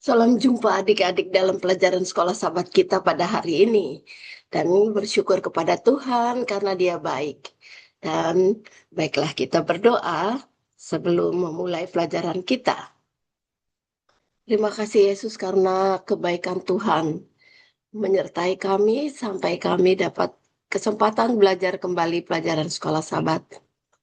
Salam jumpa adik-adik dalam pelajaran sekolah sahabat kita pada hari ini. Dan bersyukur kepada Tuhan karena Dia baik. Dan baiklah kita berdoa sebelum memulai pelajaran kita. Terima kasih Yesus karena kebaikan Tuhan menyertai kami sampai kami dapat kesempatan belajar kembali pelajaran sekolah sahabat.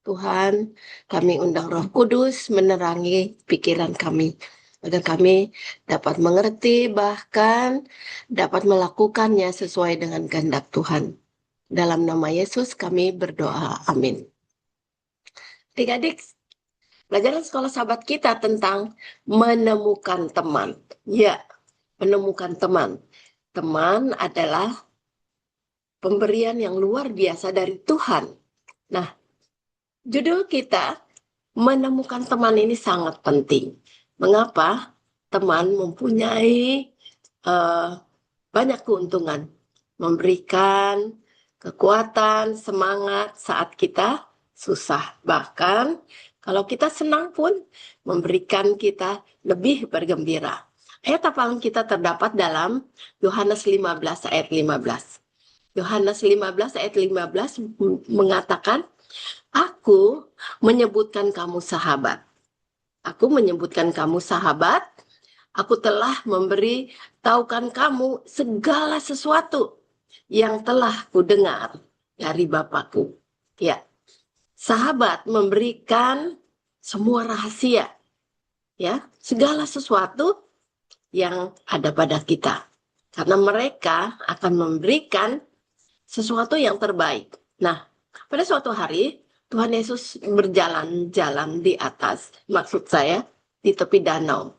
Tuhan, kami undang Roh Kudus menerangi pikiran kami agar kami dapat mengerti bahkan dapat melakukannya sesuai dengan kehendak Tuhan. Dalam nama Yesus kami berdoa. Amin. Adik-adik, pelajaran sekolah sahabat kita tentang menemukan teman. Ya, menemukan teman. Teman adalah pemberian yang luar biasa dari Tuhan. Nah, judul kita menemukan teman ini sangat penting. Mengapa? Teman mempunyai banyak keuntungan, memberikan kekuatan, semangat saat kita susah. Bahkan kalau kita senang pun memberikan kita lebih bergembira. Ayat hafalan kita terdapat dalam Yohanes 15 ayat 15. Yohanes 15 ayat 15 mengatakan, Aku menyebutkan kamu sahabat. Aku menyebutkan kamu sahabat. Aku telah memberi tahukan kamu segala sesuatu yang telah kudengar dari Bapakku. Ya, sahabat memberikan semua rahasia. Ya, segala sesuatu yang ada pada kita. Karena mereka akan memberikan sesuatu yang terbaik. Nah, pada suatu hari Tuhan Yesus berjalan-jalan di atas, maksud saya di tepi danau.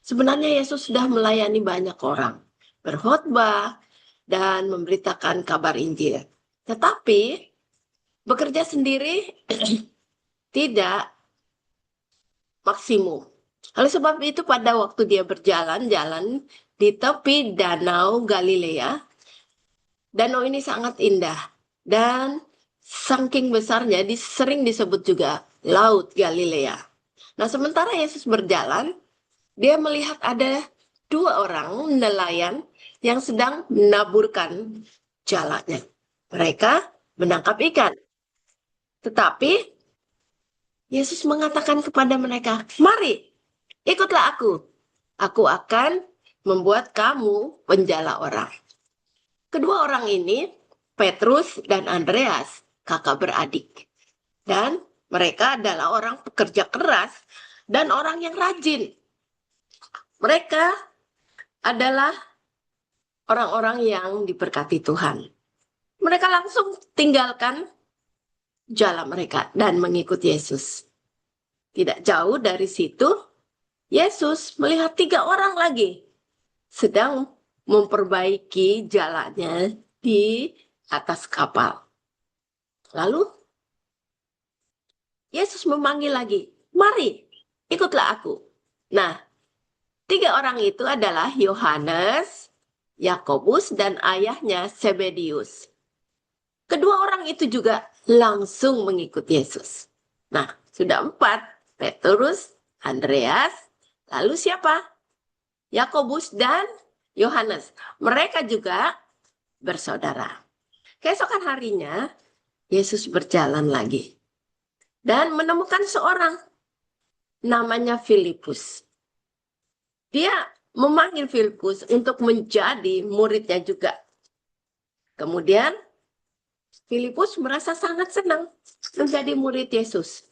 Sebenarnya Yesus sudah melayani banyak orang, berkhotbah dan memberitakan kabar Injil. Tetapi bekerja sendiri tidak maksimum. Oleh sebab itu pada waktu dia berjalan-jalan di tepi danau Galilea, danau ini sangat indah dan saking besarnya sering disebut juga Laut Galilea. Nah, sementara Yesus berjalan, dia melihat ada dua orang nelayan yang sedang menaburkan jalanya. Mereka menangkap ikan. Tetapi Yesus mengatakan kepada mereka, "Mari, ikutlah aku. Aku akan membuat kamu penjala orang." Kedua orang ini, Petrus dan Andreas, kakak beradik. Dan mereka adalah orang pekerja keras dan orang yang rajin. Mereka adalah orang-orang yang diberkati Tuhan. Mereka langsung tinggalkan jalan mereka dan mengikut Yesus. Tidak jauh dari situ, Yesus melihat tiga orang lagi sedang memperbaiki jalannya di atas kapal. Lalu Yesus memanggil lagi, "Mari, ikutlah aku." Nah, tiga orang itu adalah Yohanes, Yakobus, dan ayahnya Zebedius. Kedua orang itu juga langsung mengikut Yesus. Nah, sudah empat, Petrus, Andreas, lalu siapa? Yakobus dan Yohanes. Mereka juga bersaudara. Keesokan harinya, Yesus berjalan lagi dan menemukan seorang namanya Filipus. Dia memanggil Filipus untuk menjadi muridnya juga. Kemudian Filipus merasa sangat senang menjadi murid Yesus.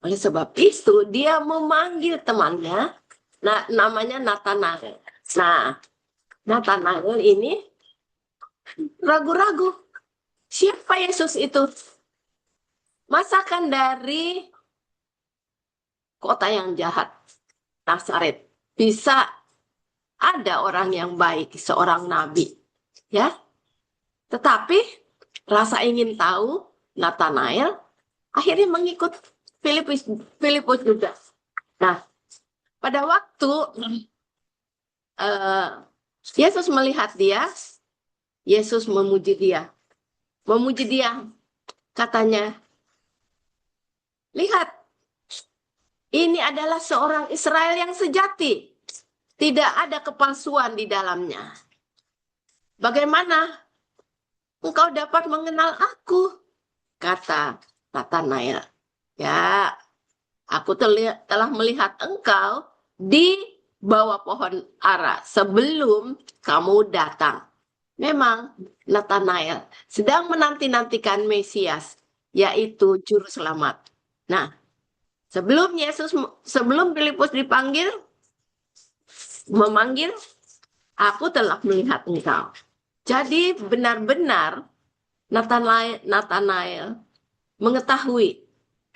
Oleh sebab itu dia memanggil temannya, namanya Nathanael. Nah, Nathanael ini ragu-ragu. Siapa Yesus itu? Masakan dari kota yang jahat, Nazaret. Bisa ada orang yang baik, seorang nabi. Ya, tetapi rasa ingin tahu Nathanael akhirnya mengikut Filipus juga. Nah, pada waktu Yesus melihat dia, Yesus memuji dia. Memuji dia, katanya, "Lihat, ini adalah seorang Israel yang sejati. Tidak ada kepalsuan di dalamnya. Bagaimana engkau dapat mengenal aku? Kata Natanael. Ya, aku telah melihat engkau di bawah pohon ara sebelum kamu datang. Memang Natanael sedang menanti-nantikan Mesias, yaitu Juru Selamat. Nah, sebelum Filipus memanggil, aku telah melihat engkau. Jadi benar-benar Natanael mengetahui,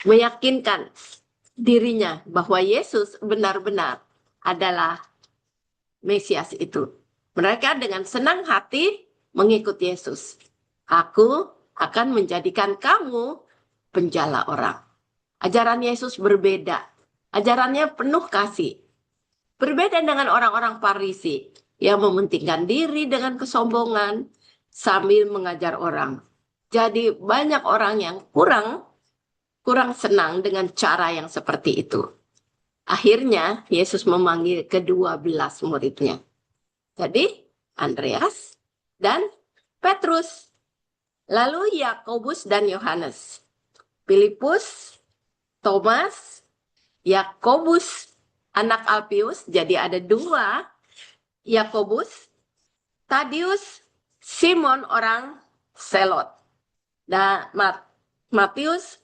meyakinkan dirinya bahwa Yesus benar-benar adalah Mesias itu. Mereka dengan senang hati mengikut Yesus. Aku akan menjadikan kamu penjala orang. Ajaran Yesus berbeda. Ajarannya penuh kasih. Berbeda dengan orang-orang Farisi yang mementingkan diri dengan kesombongan sambil mengajar orang. Jadi banyak orang yang kurang senang dengan cara yang seperti itu. Akhirnya Yesus memanggil ke-12 muridnya. Jadi Andreas dan Petrus. Lalu Yakobus dan Yohanes. Filipus, Thomas, Yakobus anak Alpius. Jadi ada 2 Yakobus, Tadius, Simon orang Selot. Dan Matius,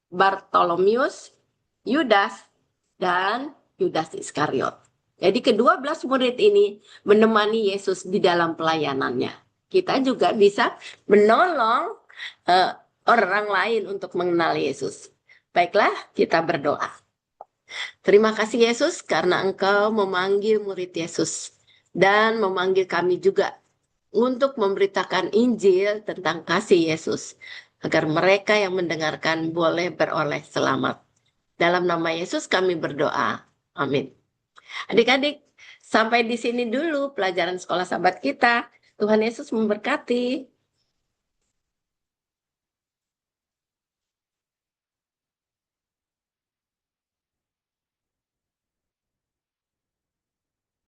Bartolomius, Yudas, dan Yudas Iskariot. Jadi ke-12 murid ini menemani Yesus di dalam pelayanannya. Kita juga bisa menolong orang lain untuk mengenal Yesus. Baiklah, kita berdoa. Terima kasih Yesus karena Engkau memanggil murid Yesus dan memanggil kami juga untuk memberitakan Injil tentang kasih Yesus agar mereka yang mendengarkan boleh beroleh selamat. Dalam nama Yesus kami berdoa. Amin. Adik-adik, sampai di sini dulu pelajaran sekolah sahabat kita. Tuhan Yesus memberkati.